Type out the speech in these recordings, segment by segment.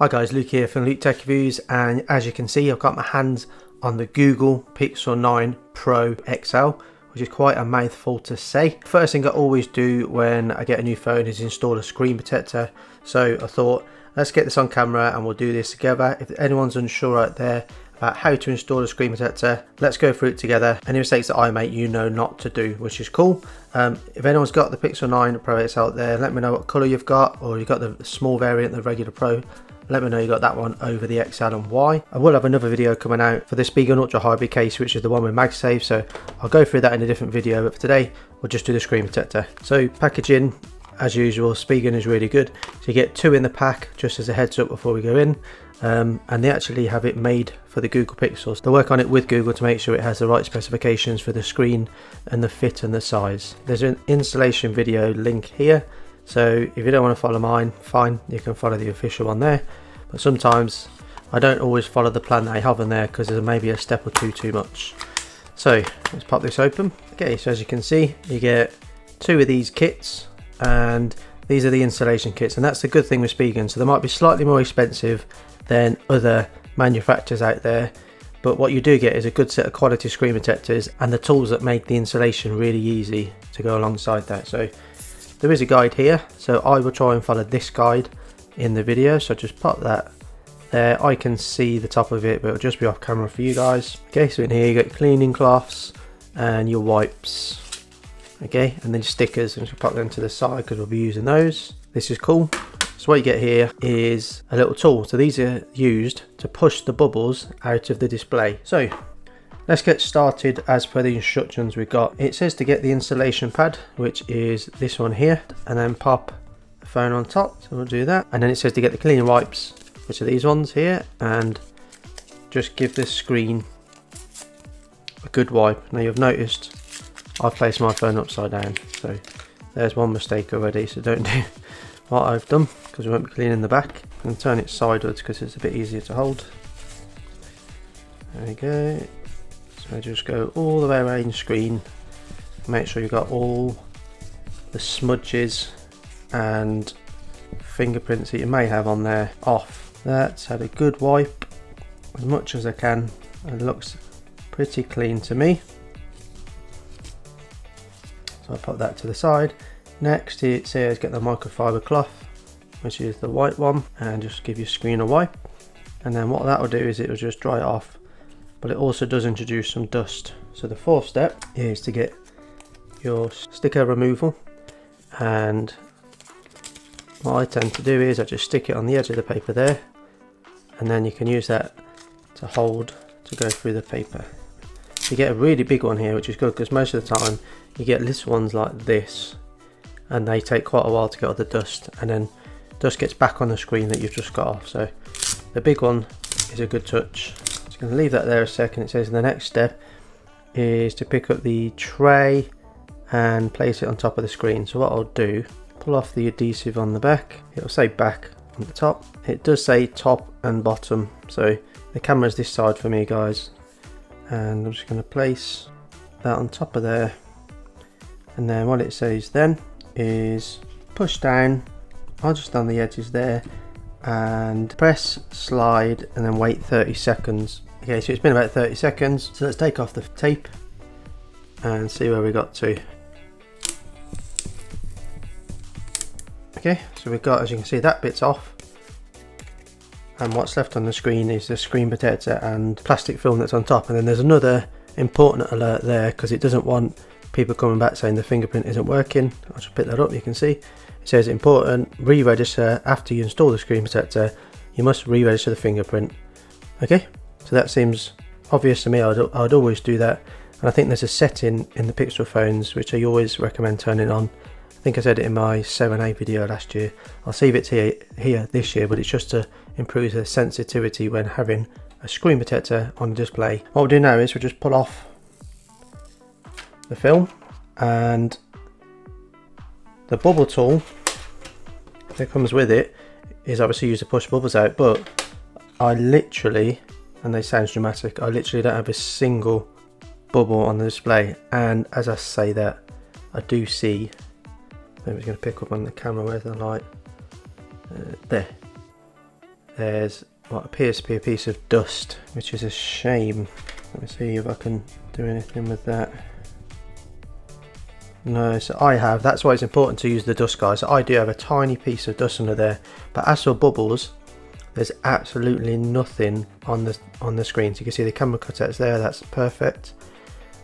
Hi guys, Luke here from Luke Tech Reviews, and as you can see I've got my hands on the Google Pixel 9 Pro XL, which is quite a mouthful to say. First thing I always do when I get a new phone is install a screen protector, so I thought let's get this on camera and we'll do this together. If anyone's unsure out there about how to install a screen protector, let's go through it together. Any mistakes that I make, you know not to do, which is cool. If anyone's got the Pixel 9 Pro XL out there, let me know what colour you've got, or you've got the small variant, the regular Pro. Let me know you got that one over the XL and why. I will have another video coming out for the Spigen Ultra Hybrid case, which is the one with MagSafe, so I'll go through that in a different video, but for today we'll just do the screen protector. So packaging, as usual, Spigen is really good. So you get 2 in the pack, just as a heads up before we go in. And they actually have it made for the Google Pixels. They work on it with Google to make sure it has the right specifications for the screen and the fit and the size. There's an installation video link here, so if you don't want to follow mine, fine, you can follow the official one there. But sometimes I don't always follow the plan that I have in there because there's maybe a step or two too much. So let's pop this open. Okay, so as you can see, you get 2 of these kits, and these are the installation kits, and that's the good thing with Spigen. So they might be slightly more expensive than other manufacturers out there, but what you do get is a good set of quality screen protectors and the tools that make the installation really easy to go alongside that. So there is a guide here, so I will try and follow this guide in the video, so just pop that there. I can see the top of it, but it'll just be off camera for you guys. Okay, so in here you get cleaning cloths and your wipes, okay, and then stickers, and just pop them to the side because we'll be using those. This is cool. So what you get here is a little tool. So these are used to push the bubbles out of the display. So let's get started as per the instructions we've got. It says to get the installation pad, which is this one here, and then pop the phone on top. So we'll do that. And then it says to get the cleaning wipes, which are these ones here, and just give this screen a good wipe. Now you've noticed I've placed my phone upside down, so there's one mistake already, so don't do what I've done, because we won't be cleaning the back. I'm going to turn it sideways because it's a bit easier to hold. There we go. So just go all the way around the screen. Make sure you've got all the smudges and fingerprints that you may have on there off. That's had a good wipe as much as I can. It looks pretty clean to me. So I'll put that to the side. Next it says get the microfiber cloth, which is the white one, and just give your screen a wipe. And then what that will do is it will just dry it off, but it also does introduce some dust. So the 4th step is to get your sticker removal, and what I tend to do is I just stick it on the edge of the paper there, and then you can use that to hold to go through the paper. You get a really big one here, which is good because most of the time you get little ones like this, and they take quite a while to get all the dust, and then dust gets back on the screen that you've just got off. So the big one is a good touch. So I'm going to leave that there a second. It says the next step is to pick up the tray and place it on top of the screen. So what I'll do, pull off the adhesive on the back. It'll say back on the top. It does say top and bottom, so the camera's this side for me, guys, and I'm just going to place that on top of there, and then what it says then is push down just on the edges there and press slide and then wait 30 seconds. Okay, so it's been about 30 seconds, so let's take off the tape and see where we got to. Okay, so we've got, as you can see, that bit's off, and what's left on the screen is the screen protector and plastic film that's on top. And then there's another important alert there because it doesn't want people coming back saying the fingerprint isn't working. I'll just pick that up. You can see it says important, re-register after you install the screen protector. You must re-register the fingerprint. Okay, so that seems obvious to me. I'd always do that, and I think there's a setting in the Pixel phones which I always recommend turning on. I think I said it in my 7A video last year. I'll save it here this year, but it's just to improve the sensitivity when having a screen protector on the display. What we'll do now is we'll just pull off the film, and the bubble tool that comes with it is obviously used to push bubbles out, but I literally, and they sound dramatic, I literally don't have a single bubble on the display. And as I say that, I do see, maybe it's going to pick up on the camera, where's the light? There. there's what appears to be a piece of dust, which is a shame. Let me see if I can do anything with that. No, so I have, that's why it's important to use the dust guys. So I do have a tiny piece of dust under there, but as for bubbles, there's absolutely nothing on the screen. So you can see the camera cutout there, that's perfect,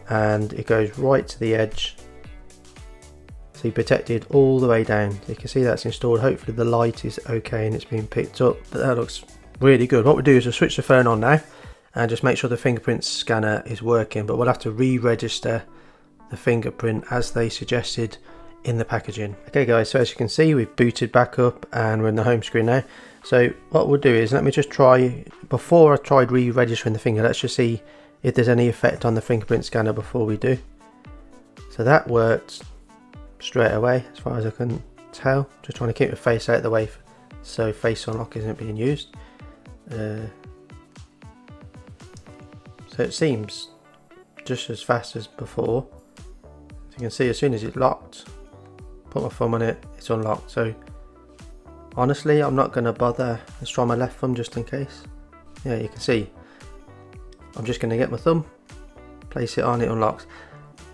and it goes right to the edge. So you protected all the way down. So you can see that's installed. Hopefully the light is okay and it's being picked up, but that looks really good. What we'll do is we'll switch the phone on now and just make sure the fingerprint scanner is working, but we'll have to re-register the fingerprint as they suggested in the packaging. Okay guys, so as you can see, we've booted back up and we're in the home screen now. So what we'll do is, let me just try, before I tried re-registering the finger, let's just see if there's any effect on the fingerprint scanner before we do. So that worked straight away as far as I can tell. Just trying to keep the face out of the way so face unlock isn't being used. So it seems just as fast as before. You can see as soon as it's locked, put my thumb on it, it's unlocked. So honestly, I'm not going to bother. Let's try my left thumb just in case. Yeah, you can see I'm just going to get my thumb, place it on, it unlocks.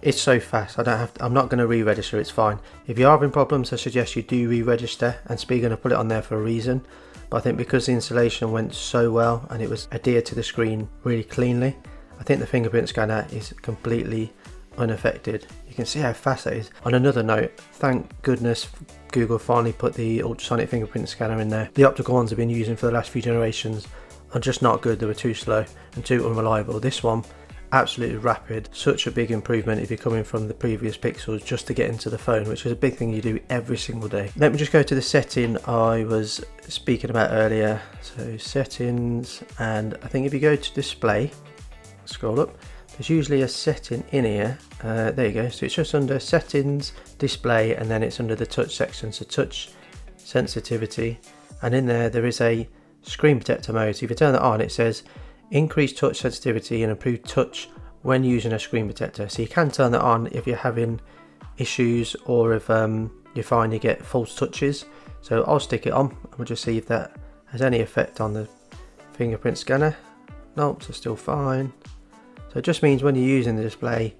It's so fast. I'm not going to re-register, it's fine. If you are having problems, I suggest you do re-register, and Spigen will put it on there for a reason. But I think because the installation went so well and it was adhered to the screen really cleanly, I think the fingerprint scanner is completely unaffected. You can see how fast that is. On another note, thank goodness Google finally put the ultrasonic fingerprint scanner in there. The optical ones I've been using for the last few generations are just not good. They were too slow and too unreliable. This one, absolutely rapid. Such a big improvement if you're coming from the previous Pixels just to get into the phone, which is a big thing you do every single day. Let me just go to the setting I was speaking about earlier. So settings, and I think if you go to display, scroll up, there's usually a setting in here. There you go. So it's just under settings, display, and then it's under the touch section. So touch sensitivity, and in there is a screen protector mode. So if you turn that on, it says increase touch sensitivity and improve touch when using a screen protector. So you can turn that on if you're having issues or if you find you get false touches. So I'll stick it on and we'll just see if that has any effect on the fingerprint scanner. Nope, so still fine. So it just means when you're using the display,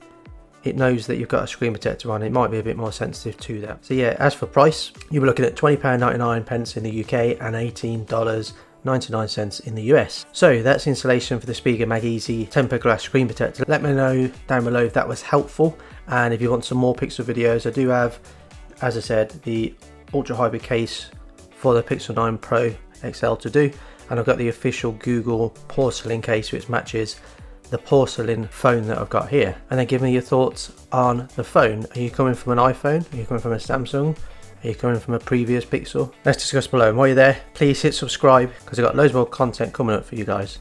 it knows that you've got a screen protector on. It might be a bit more sensitive to that. So yeah, as for price, you were looking at £20.99 in the UK and $18.99 in the US. So that's installation for the Spigen MagEZ tempered glass screen protector. Let me know down below if that was helpful, and if you want some more Pixel videos, I do have, as I said, the ultra hybrid case for the Pixel 9 Pro XL to do, and I've got the official Google porcelain case which matches the porcelain phone that I've got here. And then give me your thoughts on the phone. Are you coming from an iPhone? Are you coming from a Samsung? Are you coming from a previous Pixel? Let's discuss below. And while you're there, please hit subscribe because I've got loads more content coming up for you guys.